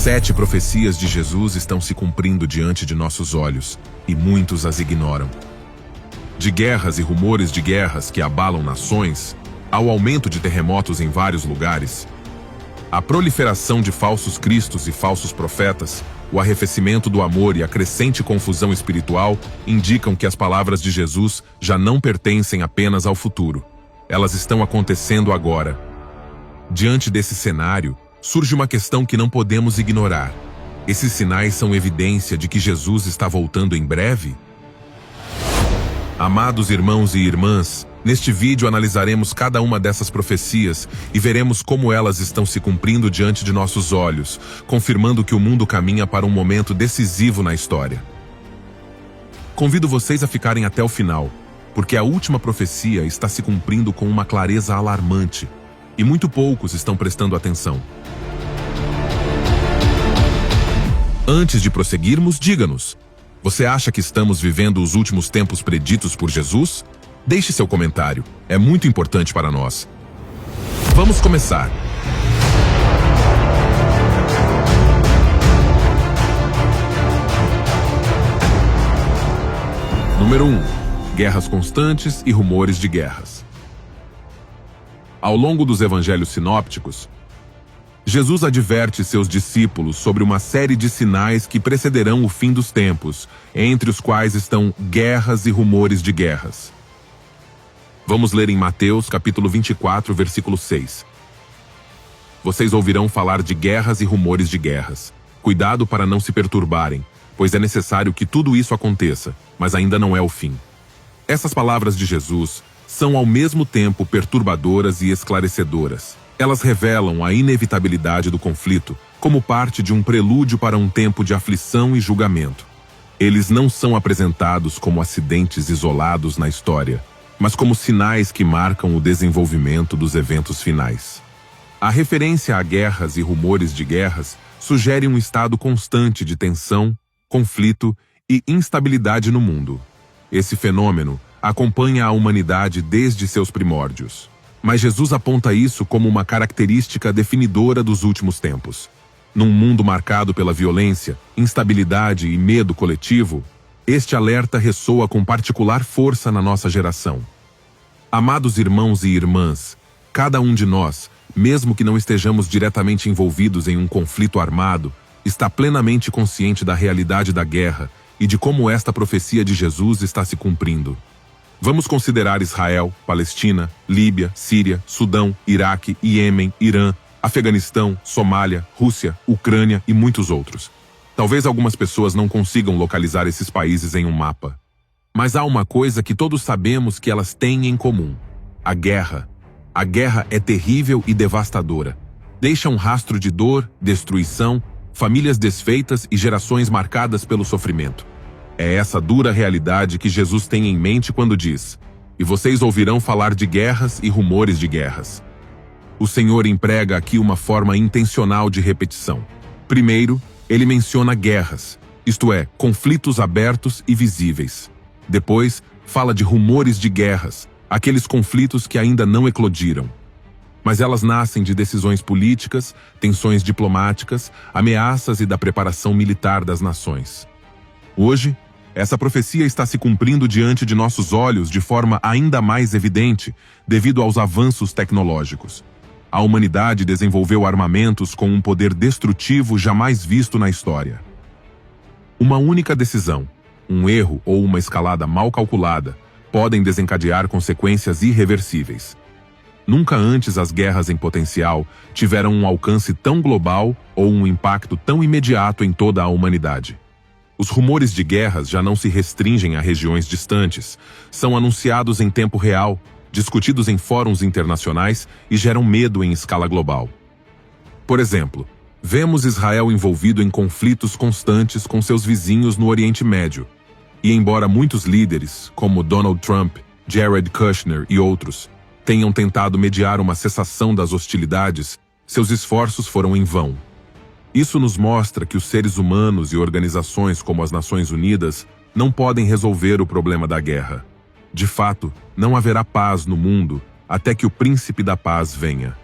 7 profecias de Jesus estão se cumprindo diante de nossos olhos, e muitos as ignoram. De guerras e rumores de guerras que abalam nações, ao aumento de terremotos em vários lugares, a proliferação de falsos cristos e falsos profetas, o arrefecimento do amor e a crescente confusão espiritual indicam que as palavras de Jesus já não pertencem apenas ao futuro. Elas estão acontecendo agora. Diante desse cenário, surge uma questão que não podemos ignorar. Esses sinais são evidência de que Jesus está voltando em breve? Amados irmãos e irmãs, neste vídeo analisaremos cada uma dessas profecias e veremos como elas estão se cumprindo diante de nossos olhos, confirmando que o mundo caminha para um momento decisivo na história. Convido vocês a ficarem até o final, porque a última profecia está se cumprindo com uma clareza alarmante, e muito poucos estão prestando atenção. Antes de prosseguirmos, diga-nos: você acha que estamos vivendo os últimos tempos preditos por Jesus? Deixe seu comentário, é muito importante para nós. Vamos começar. Número 1. Guerras constantes e rumores de guerras. Ao longo dos evangelhos sinópticos, Jesus adverte seus discípulos sobre uma série de sinais que precederão o fim dos tempos, entre os quais estão guerras e rumores de guerras. Vamos ler em Mateus capítulo 24, versículo 6. Vocês ouvirão falar de guerras e rumores de guerras. Cuidado para não se perturbarem, pois é necessário que tudo isso aconteça, mas ainda não é o fim. Essas palavras de Jesus são ao mesmo tempo perturbadoras e esclarecedoras. Elas revelam a inevitabilidade do conflito como parte de um prelúdio para um tempo de aflição e julgamento. Eles não são apresentados como acidentes isolados na história, mas como sinais que marcam o desenvolvimento dos eventos finais. A referência a guerras e rumores de guerras sugere um estado constante de tensão, conflito e instabilidade no mundo. Esse fenômeno acompanha a humanidade desde seus primórdios. Mas Jesus aponta isso como uma característica definidora dos últimos tempos. Num mundo marcado pela violência, instabilidade e medo coletivo, este alerta ressoa com particular força na nossa geração. Amados irmãos e irmãs, cada um de nós, mesmo que não estejamos diretamente envolvidos em um conflito armado, está plenamente consciente da realidade da guerra e de como esta profecia de Jesus está se cumprindo. Vamos considerar Israel, Palestina, Líbia, Síria, Sudão, Iraque, Iêmen, Irã, Afeganistão, Somália, Rússia, Ucrânia e muitos outros. Talvez algumas pessoas não consigam localizar esses países em um mapa. Mas há uma coisa que todos sabemos que elas têm em comum: a guerra. A guerra é terrível e devastadora. Deixa um rastro de dor, destruição, famílias desfeitas e gerações marcadas pelo sofrimento. É essa dura realidade que Jesus tem em mente quando diz: e vocês ouvirão falar de guerras e rumores de guerras. O Senhor emprega aqui uma forma intencional de repetição. Primeiro, ele menciona guerras, isto é, conflitos abertos e visíveis. Depois, fala de rumores de guerras, aqueles conflitos que ainda não eclodiram. Mas elas nascem de decisões políticas, tensões diplomáticas, ameaças e da preparação militar das nações. Hoje, essa profecia está se cumprindo diante de nossos olhos de forma ainda mais evidente devido aos avanços tecnológicos. A humanidade desenvolveu armamentos com um poder destrutivo jamais visto na história. Uma única decisão, um erro ou uma escalada mal calculada, podem desencadear consequências irreversíveis. Nunca antes as guerras em potencial tiveram um alcance tão global ou um impacto tão imediato em toda a humanidade. Os rumores de guerras já não se restringem a regiões distantes, são anunciados em tempo real, discutidos em fóruns internacionais e geram medo em escala global. Por exemplo, vemos Israel envolvido em conflitos constantes com seus vizinhos no Oriente Médio. E embora muitos líderes, como Donald Trump, Jared Kushner e outros, tenham tentado mediar uma cessação das hostilidades, seus esforços foram em vão. Isso nos mostra que os seres humanos e organizações como as Nações Unidas não podem resolver o problema da guerra. De fato, não haverá paz no mundo até que o príncipe da paz venha.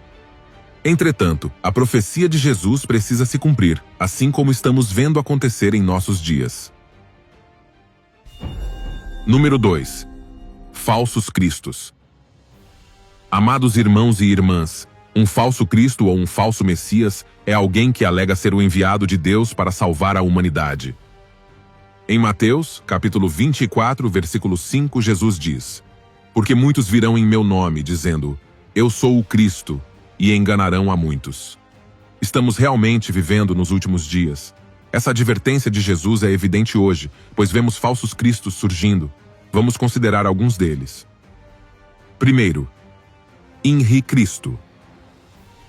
Entretanto, a profecia de Jesus precisa se cumprir, assim como estamos vendo acontecer em nossos dias. Número 2. Falsos cristos. Amados irmãos e irmãs, um falso Cristo ou um falso Messias é alguém que alega ser o enviado de Deus para salvar a humanidade. Em Mateus, capítulo 24, versículo 5, Jesus diz: Porque muitos virão em meu nome, dizendo, Eu sou o Cristo, e enganarão a muitos. Estamos realmente vivendo nos últimos dias. Essa advertência de Jesus é evidente hoje, pois vemos falsos cristos surgindo. Vamos considerar alguns deles. Primeiro, Henri Cristo.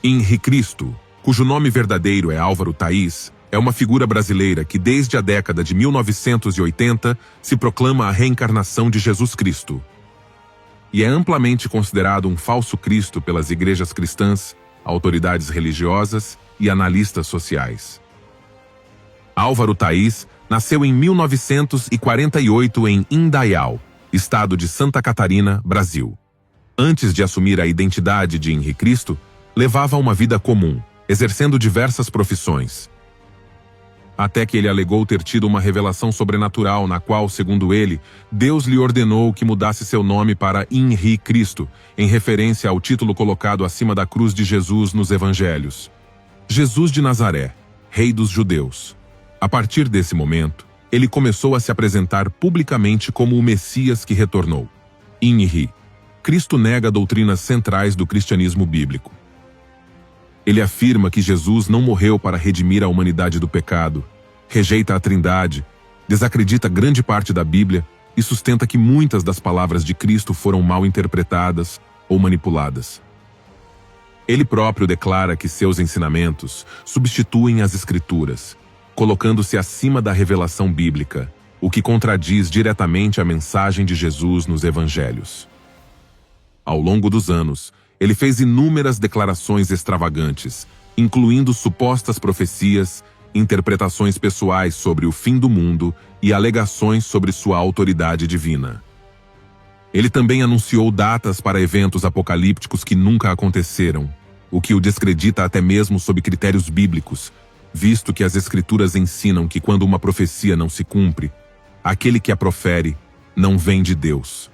Henri Cristo, cujo nome verdadeiro é Álvaro Thaís, é uma figura brasileira que desde a década de 1980 se proclama a reencarnação de Jesus Cristo. E é amplamente considerado um falso Cristo pelas igrejas cristãs, autoridades religiosas e analistas sociais. Álvaro Thaís nasceu em 1948 em Indaial, estado de Santa Catarina, Brasil. Antes de assumir a identidade de Henri Cristo, levava uma vida comum, exercendo diversas profissões. Até que ele alegou ter tido uma revelação sobrenatural na qual, segundo ele, Deus lhe ordenou que mudasse seu nome para Henri Cristo, em referência ao título colocado acima da cruz de Jesus nos Evangelhos. Jesus de Nazaré, Rei dos Judeus. A partir desse momento, ele começou a se apresentar publicamente como o Messias que retornou. Henri Cristo nega doutrinas centrais do cristianismo bíblico. Ele afirma que Jesus não morreu para redimir a humanidade do pecado, rejeita a Trindade, desacredita grande parte da Bíblia e sustenta que muitas das palavras de Cristo foram mal interpretadas ou manipuladas. Ele próprio declara que seus ensinamentos substituem as Escrituras, colocando-se acima da revelação bíblica, o que contradiz diretamente a mensagem de Jesus nos Evangelhos. Ao longo dos anos, ele fez inúmeras declarações extravagantes, incluindo supostas profecias, interpretações pessoais sobre o fim do mundo e alegações sobre sua autoridade divina. Ele também anunciou datas para eventos apocalípticos que nunca aconteceram, o que o descredita até mesmo sob critérios bíblicos, visto que as Escrituras ensinam que quando uma profecia não se cumpre, aquele que a profere não vem de Deus.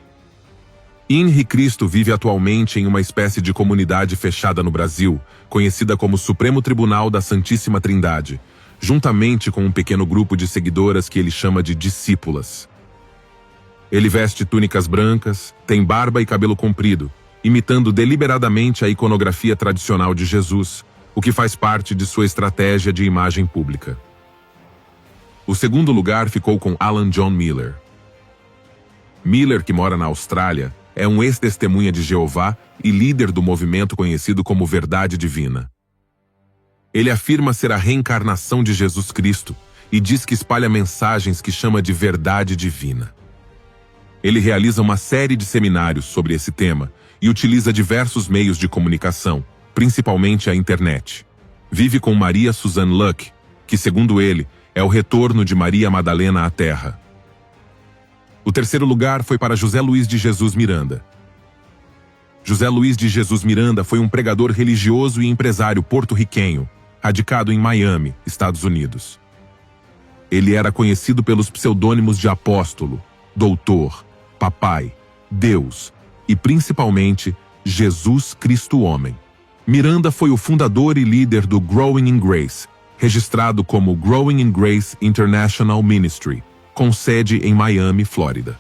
Henri Cristo vive atualmente em uma espécie de comunidade fechada no Brasil, conhecida como Supremo Tribunal da Santíssima Trindade, juntamente com um pequeno grupo de seguidoras que ele chama de discípulas. Ele veste túnicas brancas, tem barba e cabelo comprido, imitando deliberadamente a iconografia tradicional de Jesus, o que faz parte de sua estratégia de imagem pública. O segundo lugar ficou com Alan John Miller. Miller, que mora na Austrália, é um ex-testemunha de Jeová e líder do movimento conhecido como Verdade Divina. Ele afirma ser a reencarnação de Jesus Cristo e diz que espalha mensagens que chama de Verdade Divina. Ele realiza uma série de seminários sobre esse tema e utiliza diversos meios de comunicação, principalmente a internet. Vive com Maria Suzanne Luck, que, segundo ele, é o retorno de Maria Madalena à Terra. O terceiro lugar foi para José Luiz de Jesus Miranda. José Luiz de Jesus Miranda foi um pregador religioso e empresário porto-riquenho, radicado em Miami, Estados Unidos. Ele era conhecido pelos pseudônimos de Apóstolo, Doutor, Papai, Deus e, principalmente, Jesus Cristo Homem. Miranda foi o fundador e líder do Growing in Grace, registrado como Growing in Grace International Ministry, com sede em Miami, Flórida.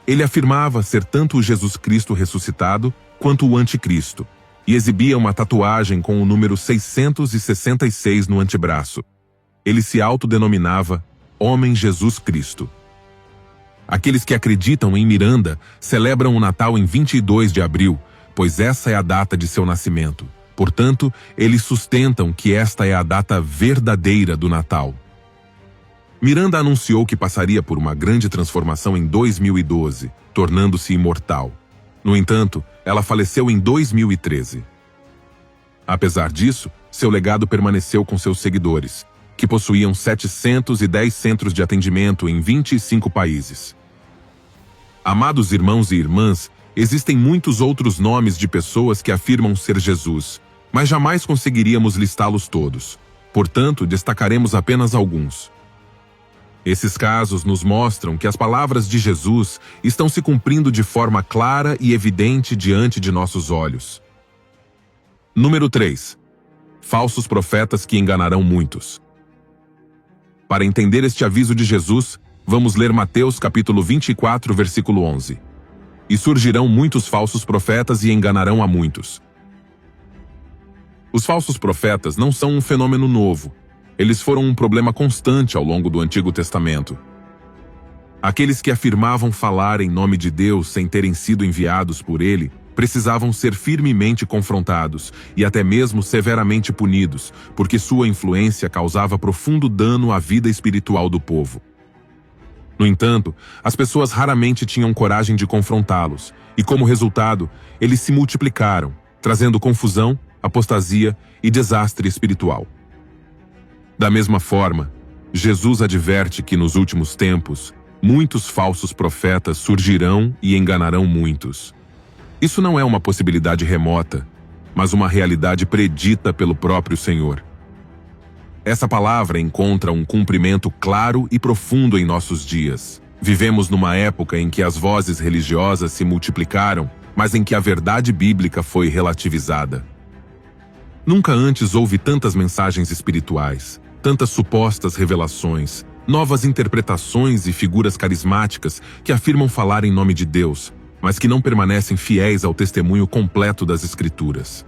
Ele afirmava ser tanto o Jesus Cristo ressuscitado quanto o Anticristo, e exibia uma tatuagem com o número 666 no antebraço. Ele se autodenominava Homem Jesus Cristo. Aqueles que acreditam em Miranda celebram o Natal em 22 de abril, pois essa é a data de seu nascimento. Portanto, eles sustentam que esta é a data verdadeira do Natal. Miranda anunciou que passaria por uma grande transformação em 2012, tornando-se imortal. No entanto, ela faleceu em 2013. Apesar disso, seu legado permaneceu com seus seguidores, que possuíam 710 centros de atendimento em 25 países. Amados irmãos e irmãs, existem muitos outros nomes de pessoas que afirmam ser Jesus, mas jamais conseguiríamos listá-los todos. Portanto, destacaremos apenas alguns. Esses casos nos mostram que as palavras de Jesus estão se cumprindo de forma clara e evidente diante de nossos olhos. Número 3. Falsos profetas que enganarão muitos. Para entender este aviso de Jesus, vamos ler Mateus capítulo 24, versículo 11. E surgirão muitos falsos profetas e enganarão a muitos. Os falsos profetas não são um fenômeno novo. Eles foram um problema constante ao longo do Antigo Testamento. Aqueles que afirmavam falar em nome de Deus sem terem sido enviados por ele, precisavam ser firmemente confrontados e até mesmo severamente punidos, porque sua influência causava profundo dano à vida espiritual do povo. No entanto, as pessoas raramente tinham coragem de confrontá-los, e como resultado, eles se multiplicaram, trazendo confusão, apostasia e desastre espiritual. Da mesma forma, Jesus adverte que nos últimos tempos, muitos falsos profetas surgirão e enganarão muitos. Isso não é uma possibilidade remota, mas uma realidade predita pelo próprio Senhor. Essa palavra encontra um cumprimento claro e profundo em nossos dias. Vivemos numa época em que as vozes religiosas se multiplicaram, mas em que a verdade bíblica foi relativizada. Nunca antes houve tantas mensagens espirituais, tantas supostas revelações, novas interpretações e figuras carismáticas que afirmam falar em nome de Deus, mas que não permanecem fiéis ao testemunho completo das Escrituras.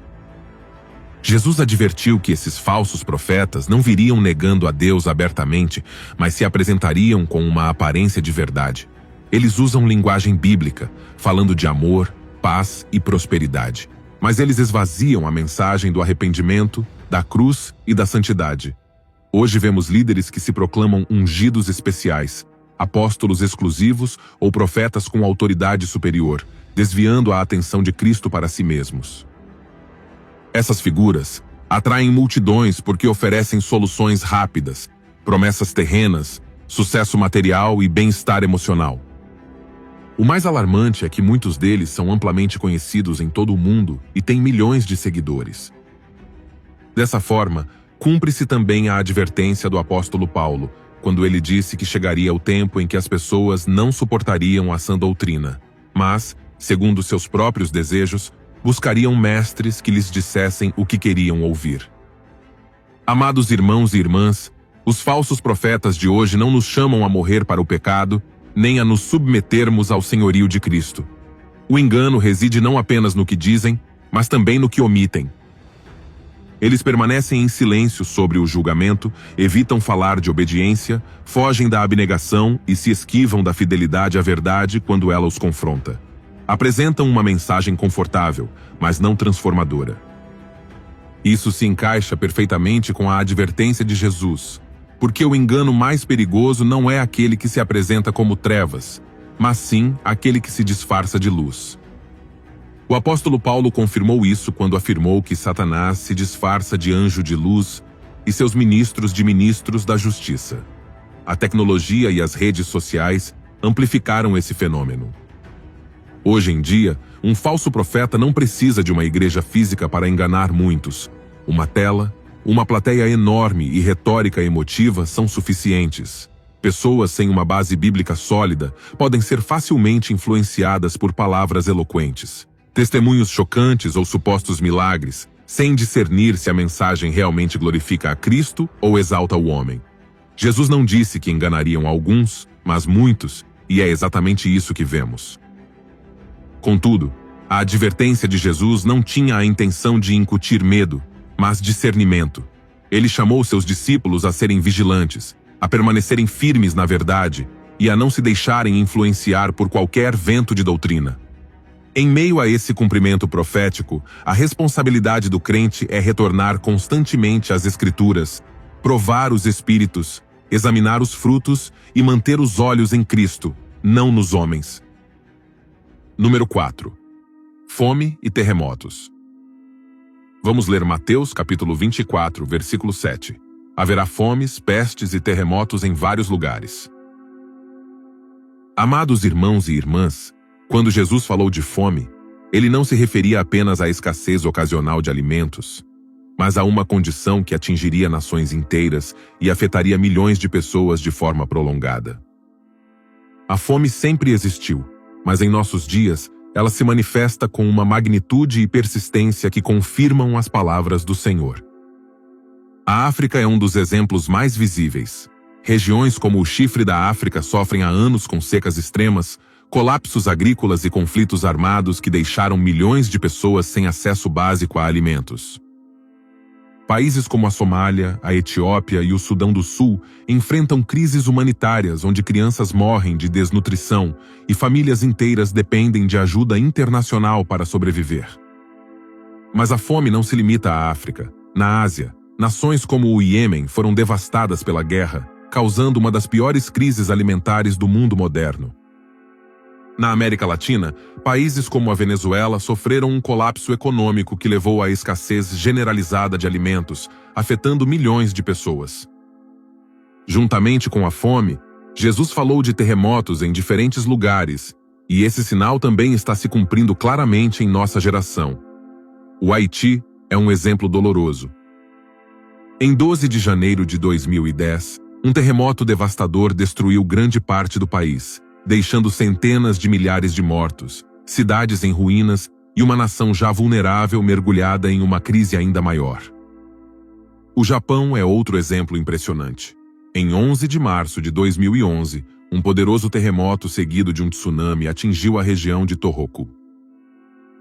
Jesus advertiu que esses falsos profetas não viriam negando a Deus abertamente, mas se apresentariam com uma aparência de verdade. Eles usam linguagem bíblica, falando de amor, paz e prosperidade. Mas eles esvaziam a mensagem do arrependimento, da cruz e da santidade. Hoje vemos líderes que se proclamam ungidos especiais, apóstolos exclusivos ou profetas com autoridade superior, desviando a atenção de Cristo para si mesmos. Essas figuras atraem multidões porque oferecem soluções rápidas, promessas terrenas, sucesso material e bem-estar emocional. O mais alarmante é que muitos deles são amplamente conhecidos em todo o mundo e têm milhões de seguidores. Dessa forma, cumpre-se também a advertência do apóstolo Paulo, quando ele disse que chegaria o tempo em que as pessoas não suportariam a sã doutrina, mas, segundo seus próprios desejos, buscariam mestres que lhes dissessem o que queriam ouvir. Amados irmãos e irmãs, os falsos profetas de hoje não nos chamam a morrer para o pecado, nem a nos submetermos ao senhorio de Cristo. O engano reside não apenas no que dizem, mas também no que omitem. Eles permanecem em silêncio sobre o julgamento, evitam falar de obediência, fogem da abnegação e se esquivam da fidelidade à verdade quando ela os confronta. Apresentam uma mensagem confortável, mas não transformadora. Isso se encaixa perfeitamente com a advertência de Jesus, porque o engano mais perigoso não é aquele que se apresenta como trevas, mas sim aquele que se disfarça de luz. O apóstolo Paulo confirmou isso quando afirmou que Satanás se disfarça de anjo de luz e seus ministros de ministros da justiça. A tecnologia e as redes sociais amplificaram esse fenômeno. Hoje em dia, um falso profeta não precisa de uma igreja física para enganar muitos. Uma tela, uma plateia enorme e retórica emotiva são suficientes. Pessoas sem uma base bíblica sólida podem ser facilmente influenciadas por palavras eloquentes, testemunhos chocantes ou supostos milagres, sem discernir se a mensagem realmente glorifica a Cristo ou exalta o homem. Jesus não disse que enganariam alguns, mas muitos, e é exatamente isso que vemos. Contudo, a advertência de Jesus não tinha a intenção de incutir medo, mas discernimento. Ele chamou seus discípulos a serem vigilantes, a permanecerem firmes na verdade e a não se deixarem influenciar por qualquer vento de doutrina. Em meio a esse cumprimento profético, a responsabilidade do crente é retornar constantemente às Escrituras, provar os Espíritos, examinar os frutos e manter os olhos em Cristo, não nos homens. Número 4. Fome e terremotos. Vamos ler Mateus capítulo 24, versículo 7. Haverá fomes, pestes e terremotos em vários lugares. Amados irmãos e irmãs, quando Jesus falou de fome, ele não se referia apenas à escassez ocasional de alimentos, Mas há uma condição que atingiria nações inteiras e afetaria milhões de pessoas de forma prolongada. A fome sempre existiu, mas em nossos dias, ela se manifesta com uma magnitude e persistência que confirmam as palavras do Senhor. A África é um dos exemplos mais visíveis. Regiões como o Chifre da África sofrem há anos com secas extremas, colapsos agrícolas e conflitos armados que deixaram milhões de pessoas sem acesso básico a alimentos. Países como a Somália, a Etiópia e o Sudão do Sul enfrentam crises humanitárias onde crianças morrem de desnutrição e famílias inteiras dependem de ajuda internacional para sobreviver. Mas a fome não se limita à África. Na Ásia, nações como o Iêmen foram devastadas pela guerra, causando uma das piores crises alimentares do mundo moderno. Na América Latina, países como a Venezuela sofreram um colapso econômico que levou à escassez generalizada de alimentos, afetando milhões de pessoas. Juntamente com a fome, Jesus falou de terremotos em diferentes lugares, e esse sinal também está se cumprindo claramente em nossa geração. O Haiti é um exemplo doloroso. Em 12 de janeiro de 2010, um terremoto devastador destruiu grande parte do país, deixando centenas de milhares de mortos, cidades em ruínas e uma nação já vulnerável mergulhada em uma crise ainda maior. O Japão é outro exemplo impressionante. Em 11 de março de 2011, um poderoso terremoto seguido de um tsunami atingiu a região de Tohoku,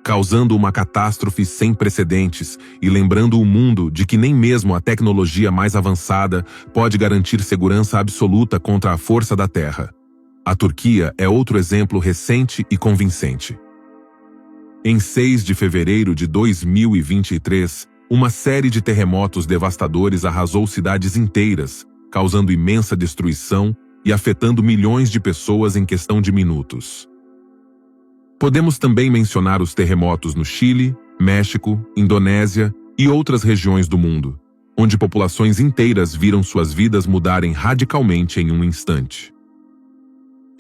causando uma catástrofe sem precedentes e lembrando o mundo de que nem mesmo a tecnologia mais avançada pode garantir segurança absoluta contra a força da Terra. A Turquia é outro exemplo recente e convincente. Em 6 de fevereiro de 2023, uma série de terremotos devastadores arrasou cidades inteiras, causando imensa destruição e afetando milhões de pessoas em questão de minutos. Podemos também mencionar os terremotos no Chile, México, Indonésia e outras regiões do mundo, onde populações inteiras viram suas vidas mudarem radicalmente em um instante.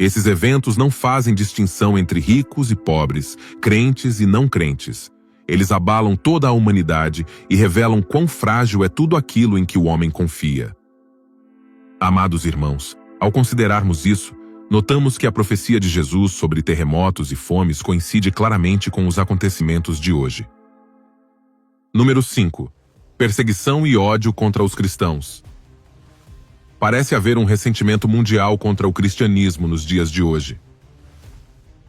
Esses eventos não fazem distinção entre ricos e pobres, crentes e não crentes. Eles abalam toda a humanidade e revelam quão frágil é tudo aquilo em que o homem confia. Amados irmãos, ao considerarmos isso, notamos que a profecia de Jesus sobre terremotos e fomes coincide claramente com os acontecimentos de hoje. Número 5. Perseguição e ódio contra os cristãos. Parece haver um ressentimento mundial contra o cristianismo nos dias de hoje.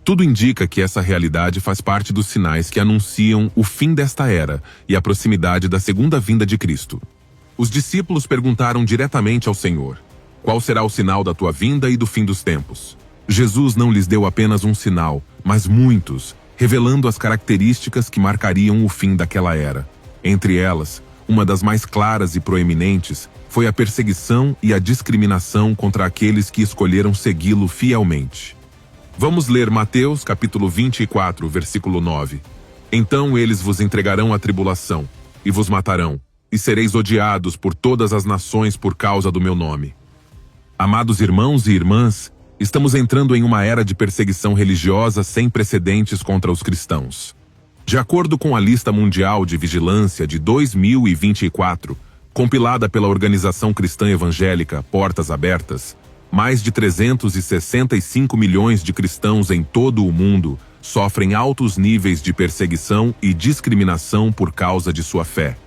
Tudo indica que essa realidade faz parte dos sinais que anunciam o fim desta era e a proximidade da segunda vinda de Cristo. Os discípulos perguntaram diretamente ao Senhor: qual será o sinal da tua vinda e do fim dos tempos? Jesus não lhes deu apenas um sinal, mas muitos, revelando as características que marcariam o fim daquela era. Entre elas, uma das mais claras e proeminentes foi a perseguição e a discriminação contra aqueles que escolheram segui-lo fielmente. Vamos ler Mateus capítulo 24, versículo 9. Então eles vos entregarão à tribulação, e vos matarão, e sereis odiados por todas as nações por causa do meu nome. Amados irmãos e irmãs, estamos entrando em uma era de perseguição religiosa sem precedentes contra os cristãos. De acordo com a Lista Mundial de Vigilância de 2024, compilada pela organização cristã evangélica Portas Abertas, mais de 365 milhões de cristãos em todo o mundo sofrem altos níveis de perseguição e discriminação por causa de sua fé.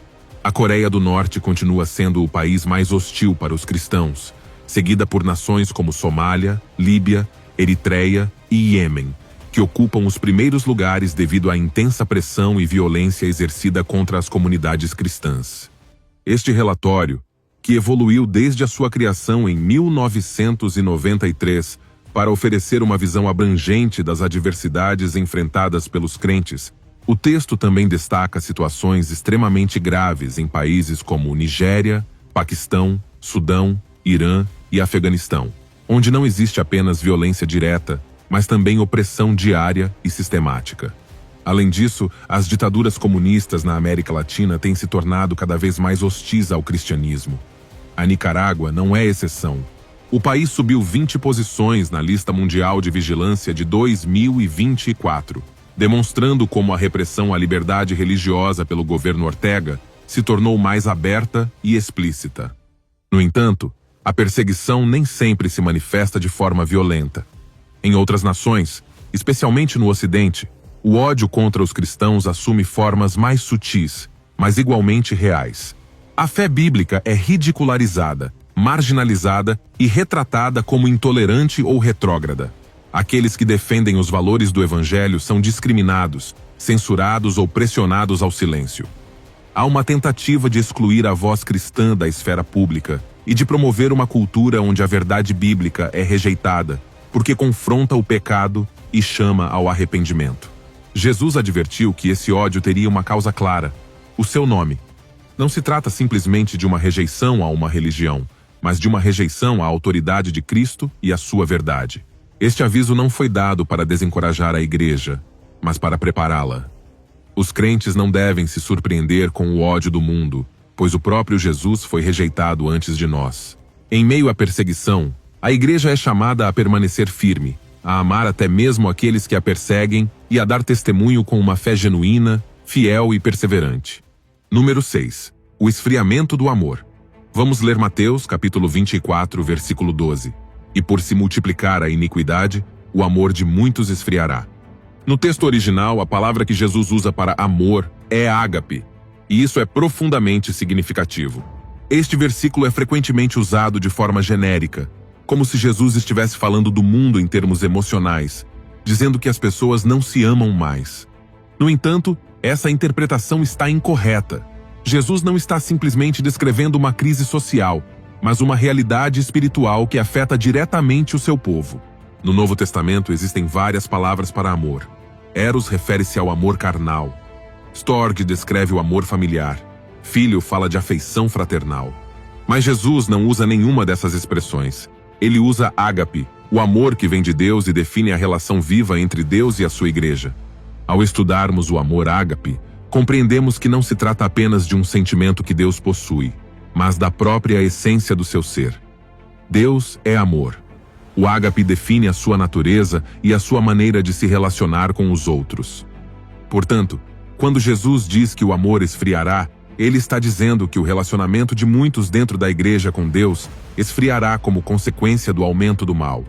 A Coreia do Norte continua sendo o país mais hostil para os cristãos, seguida por nações como Somália, Líbia, Eritreia e Iêmen, que ocupam os primeiros lugares devido à intensa pressão e violência exercida contra as comunidades cristãs. Este relatório, que evoluiu desde a sua criação em 1993 para oferecer uma visão abrangente das adversidades enfrentadas pelos crentes, o texto também destaca situações extremamente graves em países como Nigéria, Paquistão, Sudão, Irã e Afeganistão, onde não existe apenas violência direta, mas também opressão diária e sistemática. Além disso, as ditaduras comunistas na América Latina têm se tornado cada vez mais hostis ao cristianismo. A Nicarágua não é exceção. O país subiu 20 posições na Lista Mundial de Vigilância de 2024, demonstrando como a repressão à liberdade religiosa pelo governo Ortega se tornou mais aberta e explícita. No entanto, a perseguição nem sempre se manifesta de forma violenta. Em outras nações, especialmente no Ocidente, o ódio contra os cristãos assume formas mais sutis, mas igualmente reais. A fé bíblica é ridicularizada, marginalizada e retratada como intolerante ou retrógrada. Aqueles que defendem os valores do Evangelho são discriminados, censurados ou pressionados ao silêncio. Há uma tentativa de excluir a voz cristã da esfera pública e de promover uma cultura onde a verdade bíblica é rejeitada, porque confronta o pecado e chama ao arrependimento. Jesus advertiu que esse ódio teria uma causa clara: o seu nome. Não se trata simplesmente de uma rejeição a uma religião, mas de uma rejeição à autoridade de Cristo e à sua verdade. Este aviso não foi dado para desencorajar a igreja, mas para prepará-la. Os crentes não devem se surpreender com o ódio do mundo, pois o próprio Jesus foi rejeitado antes de nós. Em meio à perseguição, a igreja é chamada a permanecer firme, a amar até mesmo aqueles que a perseguem e a dar testemunho com uma fé genuína, fiel e perseverante. Número 6. O esfriamento do amor. Vamos ler Mateus, capítulo 24, versículo 12. E por se multiplicar a iniquidade, o amor de muitos esfriará. No texto original, a palavra que Jesus usa para amor é ágape, e isso é profundamente significativo. Este versículo é frequentemente usado de forma genérica, como se Jesus estivesse falando do mundo em termos emocionais, dizendo que as pessoas não se amam mais. No entanto, essa interpretação está incorreta. Jesus não está simplesmente descrevendo uma crise social, mas uma realidade espiritual que afeta diretamente o seu povo. No Novo Testamento existem várias palavras para amor. Eros refere-se ao amor carnal. Storge descreve o amor familiar. Filho fala de afeição fraternal. Mas Jesus não usa nenhuma dessas expressões. Ele usa ágape, o amor que vem de Deus e define a relação viva entre Deus e a sua igreja. Ao estudarmos o amor ágape, compreendemos que não se trata apenas de um sentimento que Deus possui, mas da própria essência do seu ser. Deus é amor. O ágape define a sua natureza e a sua maneira de se relacionar com os outros. Portanto, quando Jesus diz que o amor esfriará, ele está dizendo que o relacionamento de muitos dentro da igreja com Deus esfriará como consequência do aumento do mal.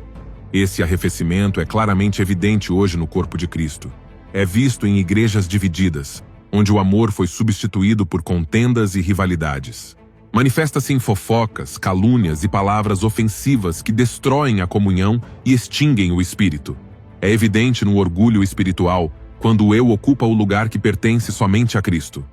Esse arrefecimento é claramente evidente hoje no corpo de Cristo. É visto em igrejas divididas, onde o amor foi substituído por contendas e rivalidades. Manifesta-se em fofocas, calúnias e palavras ofensivas que destroem a comunhão e extinguem o espírito. É evidente no orgulho espiritual, quando o eu ocupa o lugar que pertence somente a Cristo.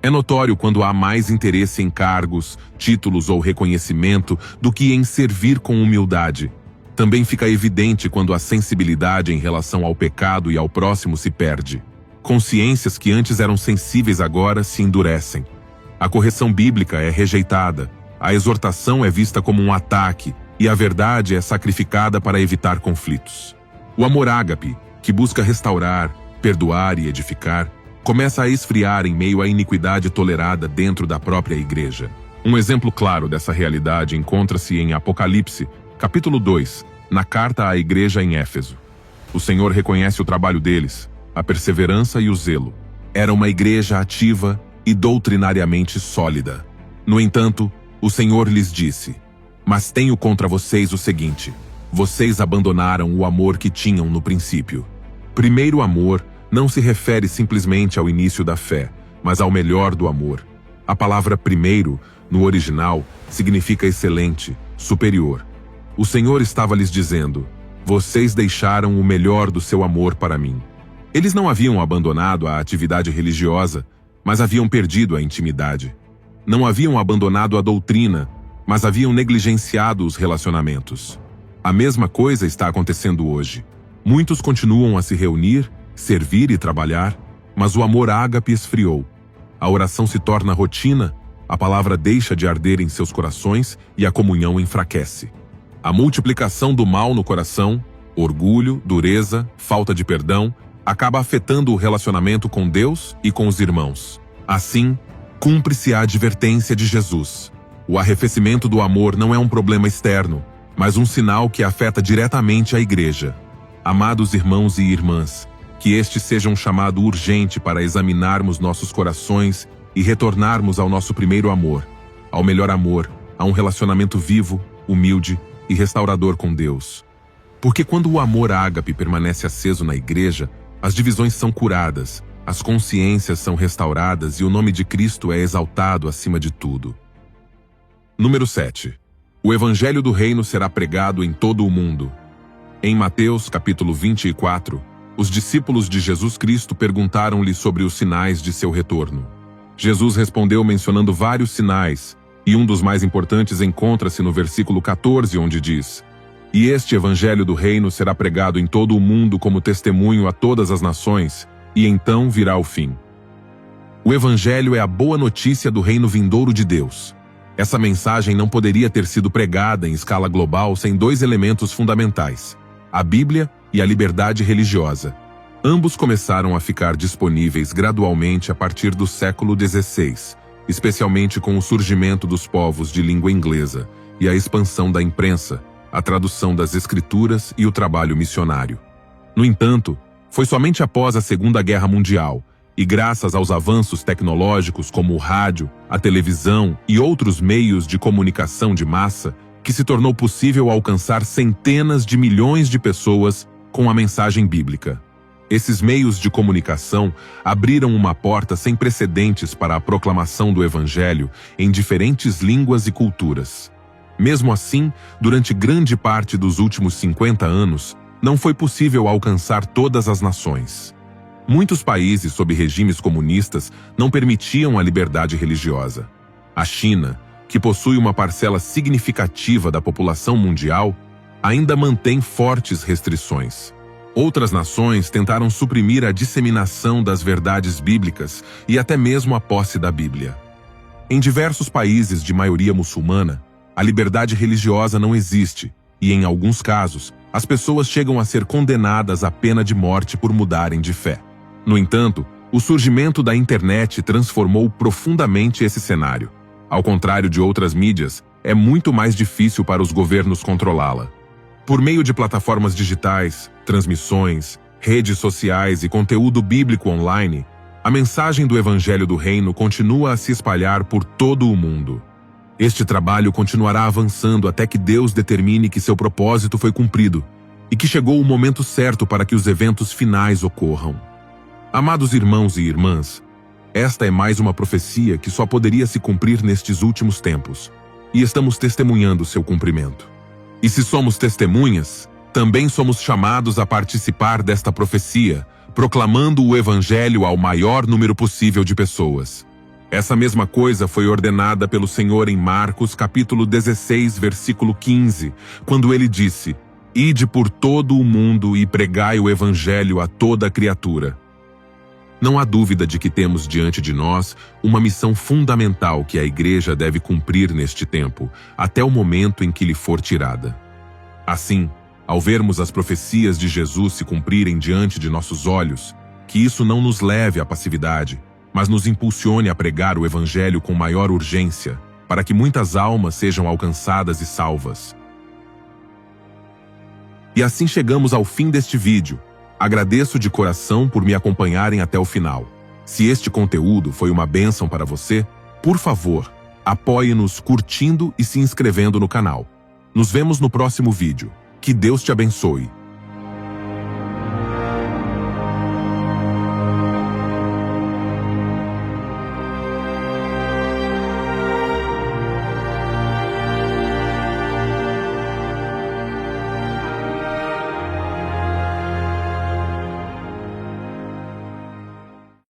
É notório quando há mais interesse em cargos, títulos ou reconhecimento do que em servir com humildade. Também fica evidente quando a sensibilidade em relação ao pecado e ao próximo se perde. Consciências que antes eram sensíveis agora se endurecem. A correção bíblica é rejeitada, a exortação é vista como um ataque e a verdade é sacrificada para evitar conflitos. O amor ágape, que busca restaurar, perdoar e edificar, começa a esfriar em meio à iniquidade tolerada dentro da própria igreja. Um exemplo claro dessa realidade encontra-se em Apocalipse, capítulo 2, na carta à igreja em Éfeso. O Senhor reconhece o trabalho deles, a perseverança e o zelo. Era uma igreja ativa e doutrinariamente sólida. No entanto, o Senhor lhes disse: "Mas tenho contra vocês o seguinte: vocês abandonaram o amor que tinham no princípio." Primeiro amor não se refere simplesmente ao início da fé, mas ao melhor do amor. A palavra primeiro, no original, significa excelente, superior. O Senhor estava lhes dizendo: vocês deixaram o melhor do seu amor para mim. Eles não haviam abandonado a atividade religiosa, mas haviam perdido a intimidade. Não haviam abandonado a doutrina, mas haviam negligenciado os relacionamentos. A mesma coisa está acontecendo hoje. Muitos continuam a se reunir, servir e trabalhar, mas o amor ágape esfriou. A oração se torna rotina, a palavra deixa de arder em seus corações e a comunhão enfraquece. A multiplicação do mal no coração, orgulho, dureza, falta de perdão, acaba afetando o relacionamento com Deus e com os irmãos. Assim, cumpre-se a advertência de Jesus. O arrefecimento do amor não é um problema externo, mas um sinal que afeta diretamente a igreja. Amados irmãos e irmãs, que este seja um chamado urgente para examinarmos nossos corações e retornarmos ao nosso primeiro amor, ao melhor amor, a um relacionamento vivo, humilde e restaurador com Deus. Porque quando o amor ágape permanece aceso na igreja, as divisões são curadas, as consciências são restauradas e o nome de Cristo é exaltado acima de tudo. Número 7. O Evangelho do Reino será pregado em todo o mundo. Em Mateus, capítulo 24, os discípulos de Jesus Cristo perguntaram-lhe sobre os sinais de seu retorno. Jesus respondeu mencionando vários sinais, e um dos mais importantes encontra-se no versículo 14, onde diz: "E este Evangelho do Reino será pregado em todo o mundo como testemunho a todas as nações, e então virá o fim." O Evangelho é a boa notícia do reino vindouro de Deus. Essa mensagem não poderia ter sido pregada em escala global sem dois elementos fundamentais: a Bíblia e a liberdade religiosa. Ambos começaram a ficar disponíveis gradualmente a partir do século XVI, especialmente com o surgimento dos povos de língua inglesa e a expansão da imprensa, a tradução das escrituras e o trabalho missionário. No entanto, foi somente após a Segunda Guerra Mundial, e graças aos avanços tecnológicos como o rádio, a televisão e outros meios de comunicação de massa, que se tornou possível alcançar centenas de milhões de pessoas com a mensagem bíblica. Esses meios de comunicação abriram uma porta sem precedentes para a proclamação do Evangelho em diferentes línguas e culturas. Mesmo assim, durante grande parte dos últimos 50 anos, não foi possível alcançar todas as nações. Muitos países sob regimes comunistas não permitiam a liberdade religiosa. A China, que possui uma parcela significativa da população mundial, ainda mantém fortes restrições. Outras nações tentaram suprimir a disseminação das verdades bíblicas e até mesmo a posse da Bíblia. Em diversos países de maioria muçulmana, a liberdade religiosa não existe e, em alguns casos, as pessoas chegam a ser condenadas à pena de morte por mudarem de fé. No entanto, o surgimento da internet transformou profundamente esse cenário. Ao contrário de outras mídias, é muito mais difícil para os governos controlá-la. Por meio de plataformas digitais, transmissões, redes sociais e conteúdo bíblico online, a mensagem do Evangelho do Reino continua a se espalhar por todo o mundo. Este trabalho continuará avançando até que Deus determine que seu propósito foi cumprido e que chegou o momento certo para que os eventos finais ocorram. Amados irmãos e irmãs, esta é mais uma profecia que só poderia se cumprir nestes últimos tempos, e estamos testemunhando seu cumprimento. E se somos testemunhas, também somos chamados a participar desta profecia, proclamando o Evangelho ao maior número possível de pessoas. Essa mesma coisa foi ordenada pelo Senhor em Marcos, capítulo 16, versículo 15, quando ele disse: "Ide por todo o mundo e pregai o Evangelho a toda criatura." Não há dúvida de que temos diante de nós uma missão fundamental que a Igreja deve cumprir neste tempo, até o momento em que lhe for tirada. Assim, ao vermos as profecias de Jesus se cumprirem diante de nossos olhos, que isso não nos leve à passividade, mas nos impulsione a pregar o Evangelho com maior urgência, para que muitas almas sejam alcançadas e salvas. E assim chegamos ao fim deste vídeo. Agradeço de coração por me acompanharem até o final. Se este conteúdo foi uma bênção para você, por favor, apoie-nos curtindo e se inscrevendo no canal. Nos vemos no próximo vídeo. Que Deus te abençoe.